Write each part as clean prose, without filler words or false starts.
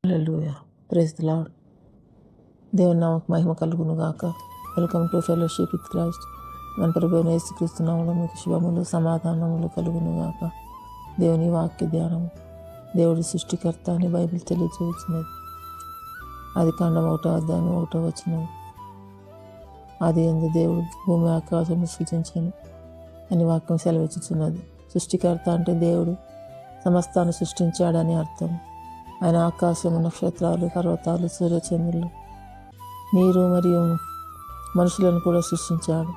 Hallelujah. Praise the lord. దేవుని నామకు మహిమ కలుగును గాక. Welcome to fellowship with Christ. మన ప్రభువైన యేసుక్రీస్తు నామములో మీకు శుభములు సమాధానములు కలుగును గాక. దేవుని వాక్య ధ్యానం. దేవుడి సృష్టికర్త అని బైబిల్ తెలియజేస్తున్నది. ఆదికాండం 1వ అధ్యాయం 1వ వచనం. ఆదియందు దేవుడు భూమి ఆకాశము సృజించెను అని వాక్యం సెలవిచ్చుచున్నది. సృష్టికర్త అంటే దేవుడు సమస్తాన్ని సృష్టించాడని అర్థం. ఆయన ఆకాశము, నక్షత్రాలు, పర్వతాలు, సూర్యచంద్రులు, నీరు మరియు మనుషులను కూడా సృష్టించాడు.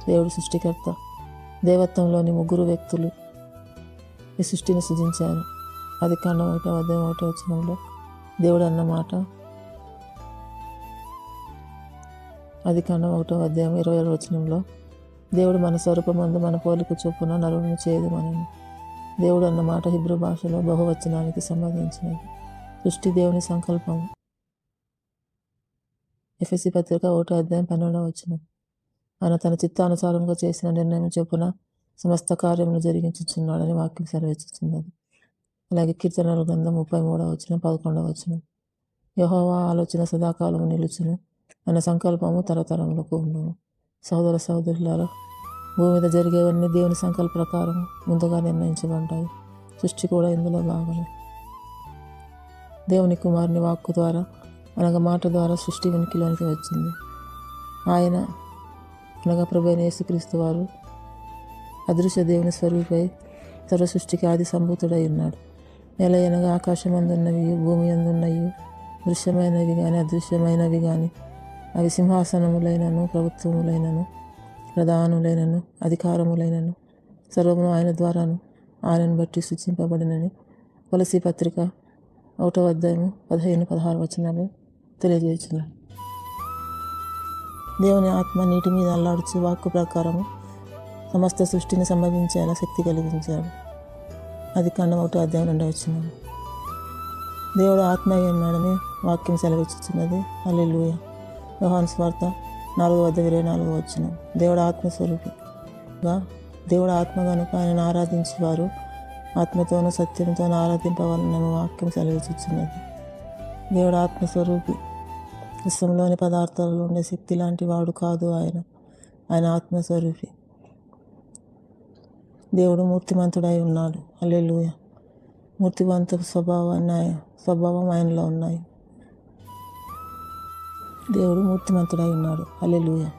దేవుడు సృష్టికర్త. దేవత్వంలోని ముగ్గురు వ్యక్తులు ఈ సృష్టిని సృజించారు. ఆదికాండం 1వ అధ్యాయం 1వ వచనంలో దేవుడు అన్నమాట. ఆదికాండం 1వ అధ్యాయం 20వ వచనంలో దేవుడు మన స్వరూపమందు మన పోలిక చొప్పున నరులను చేయదుమనను. దేవుడు అన్నమాట హిబ్రూ భాషలో బహువచనానికి సంబంధించినది. సృష్టి దేవుని సంకల్పం. ఎఫెసీ పత్రిక 1వ అధ్యాయం 12వ వచనం. ఆయన తన చిత్తానుసారంగా చేసిన నిర్ణయం చొప్పున సమస్త కార్యములు జరిగించుచున్నాడని వాక్యం సెలవిస్తున్నది. అలాగే కీర్తనల గ్రంథం 33వ వచనం 11వ వచనం. యెహోవా ఆలోచన సదాకాలము నిలుచును, ఆయన సంకల్పము తరతరములకు ఉండును. సహోదర సహోదరులారా, భూమి మీద జరిగేవన్నీ దేవుని సంకల్ప ప్రకారం ముందుగా నిర్ణయించబడ్డాయి. సృష్టి కూడా ఇందులో భాగమే. దేవుని కుమారుని వాక్కు ద్వారా అనగా మాట ద్వారా సృష్టి ఉనికిలోనికి వచ్చింది. ఆయన అనగా ప్రభువైన యేసుక్రీస్తు వారు అదృశ్య దేవుని స్వరూపై సర్వ సృష్టికి ఆది సంభూతుడై ఉన్నాడు. నెల అనగా ఆకాశం అందున్నవి, భూమి అందున్నవి, దృశ్యమైనవి కానీ అదృశ్యమైనవి కానీ, అవి సింహాసనములైనను, ప్రభుత్వములైనను, ప్రధానులైనను, అధికారములైనను సర్వమును ఆయన ద్వారాను ఆయనను బట్టి సూచింపబడినని కొలసీ పత్రిక 1వ అధ్యాయము 15-16 వచనాలు తెలియజేస్తున్నారు. దేవుని ఆత్మ నీటి మీద అల్లాడుచు వాక్కు ప్రకారము సమస్త సృష్టిని సంభవించేలా శక్తి కలిగించాడు. ఆదికాండం 1వ అధ్యాయం 2వ వచనం. దేవుడు ఆత్మ అయి ఉన్నాడని వాక్యం సెలవిచ్చుచున్నది. హల్లెలూయా. యోహాను సువార్త 4వ అధ్యాయం 24వ వచనం. దేవుడు ఆత్మస్వరూపిగా, దేవుడు ఆత్మ కనుక ఆయనను ఆరాధించేవారు ఆత్మతోనూ సత్యంతోనూ ఆరాధింపవాలని వాక్యం సెలవిచ్చుచున్నది. దేవుడు ఆత్మస్వరూపి. విశ్వంలోని పదార్థాలలో ఉండే శక్తి లాంటి వాడు కాదు ఆయన ఆత్మస్వరూపి. దేవుడు మూర్తిమంతుడై ఉన్నాడు. హల్లెలూయా. మూర్తివంత స్వభావం ఆయనలో ఉన్నాయి. దేవుడు మూర్తిమంతుడై ఉన్నాడు. హల్లెలూయా.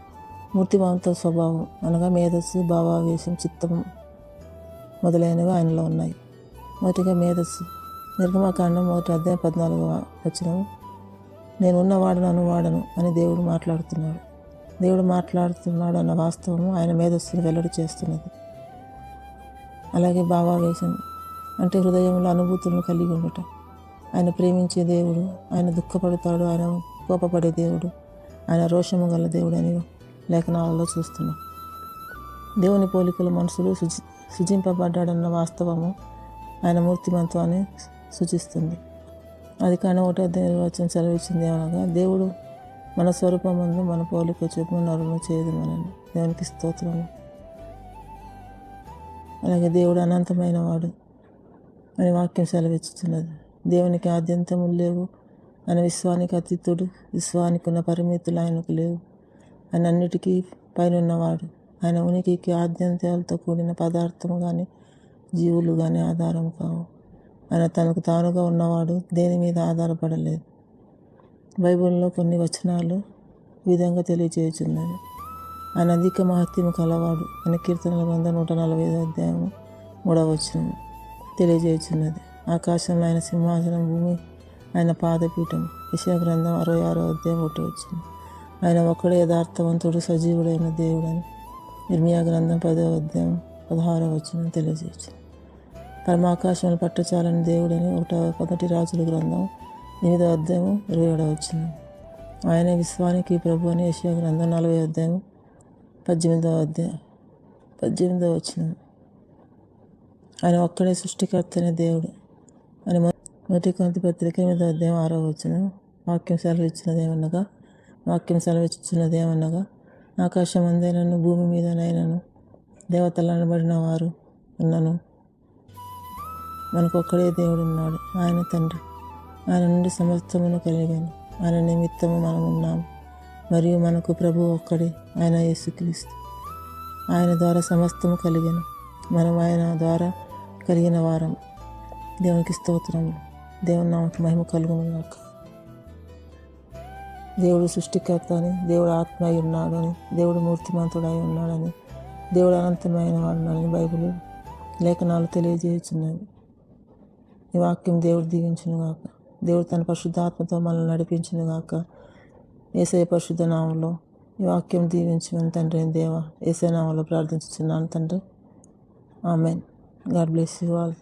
మూర్తివంత స్వభావం అనగా మేధస్సు, భావావేశం, చిత్తం మొదలైనవి ఆయనలో ఉన్నాయి. మొదటిగా మేధస్సు. నిర్గమకాండం 1వ అధ్యాయం 14వ వచనం. నేను ఉన్నవాడను అనువాడను అని దేవుడు మాట్లాడుతున్నాడు. దేవుడు మాట్లాడుతున్నాడు అన్న వాస్తవము ఆయన మేధస్సును వెల్లడి చేస్తున్నది. అలాగే భావావేశం అంటే హృదయంలో అనుభూతులను కలిగి ఉండటం. ఆయన ప్రేమించే దేవుడు, ఆయన దుఃఖపడతాడు, ఆయన కోపపడే దేవుడు, ఆయన రోషము గల దేవుడు అని లేఖనాలలో చూస్తున్నాం. దేవుని పోలికలు మనుషులు సృజింపబడ్డాడన్న వాస్తవము ఆయన మూర్తిమంతాన్ని సూచిస్తుంది. ఆదికాండం 1వ అధ్యాయం 20వ వచనం సెలవిచ్చింది ఏమనగా దేవుడు మన స్వరూపమందు మన పోలిక చొప్పున నరులను చేయదుమనని. దేవునికి స్తోత్రము. అలాగే దేవుడు అనంతమైన వాడు అని వాక్యం సెలవిచ్చుతున్నది. దేవునికి ఆద్యంతములు లేవు. ఆయన విశ్వానికి అతీతుడు. విశ్వానికి ఉన్న పరిమితులు ఆయనకు లేవు. ఆయన అన్నిటికీ పైన ఉన్నవాడు. ఆయన ఉనికికి ఆద్యంతాలతో కూడిన పదార్థము కానీ జీవులు కానీ ఆధారం కావు. ఆయన తనకు తానుగా ఉన్నవాడు, దేని మీద ఆధారపడలేదు. బైబిల్లో కొన్ని వచనాలు ఈ విధంగా తెలియజేయుచున్నది. ఆయన అధిక మహత్యము కలవాడు అని కీర్తనల గ్రంథం 145వ అధ్యాయము 3వ వచనం తెలియజేయుచున్నది. ఆకాశంలో ఆయన సింహాసనం, భూమి ఆయన పాదపీఠం. యెషయా గ్రంథం 66వ అధ్యాయం 1వ వచనం. ఆయన ఒక్కడే యథార్థవంతుడు, సజీవుడైన దేవుడని ఇర్మియా గ్రంథం 10వ అధ్యాయం 16వ వచనం తెలియజేయచ్చు. పరమాకాశంలో పట్టచాలని దేవుడని 1 రాజుల గ్రంథం 8వ అధ్యాయం 27వ వచనం. ఆయన విశ్వానికి ప్రభు అని యెషయా గ్రంథం 40వ అధ్యాయం 18వ వచనం. ఆయన ఒక్కడే సృష్టికర్త అనే దేవుడు అని 1 కొరింథీ పత్రిక 8వ అధ్యాయం 6వ వచనం. వాక్యం సెలవిచ్చుచున్నది ఏమనగా ఆకాశం అందేనను, భూమి మీదనైనను దేవతలు అనబడిన వారు ఉన్నను మనకు ఒక్కడే దేవుడు ఉన్నాడు, ఆయన తండ్రి. ఆయన నుండి సమస్తమును కలిగాను, ఆయన నిమిత్తము మనం ఉన్నాము. మరియు మనకు ప్రభువు ఒక్కడే, ఆయన యేసుక్రీస్తు. ఆయన ద్వారా సమస్తము కలిగాను, మనం ఆయన ద్వారా కలిగిన వారం. దేవునికి స్తోత్రములు. దేవుని నామకు మహిమ కలుగును గాక. దేవుడు సృష్టికర్త అని, దేవుడు ఆత్మ అయి ఉన్నాడని, దేవుడు మూర్తిమంతుడై ఉన్నాడని, దేవుడు అనంతమైన వాడున్నాడని బైబిల్ లేఖనాలు తెలియజేయుచున్నవి. ఈ వాక్యం దేవుడు దీవించును గాక. దేవుడు తన పరిశుద్ధాత్మతో మనల్ని నడిపించును గాక. యేసయ్య పరిశుద్ధ నామంలో ఈ వాక్యం దీవించమని తండ్రి దేవ యేసయ్య నామంలో ప్రార్థించుచున్నాను తండ్రి. Amen. God bless you all.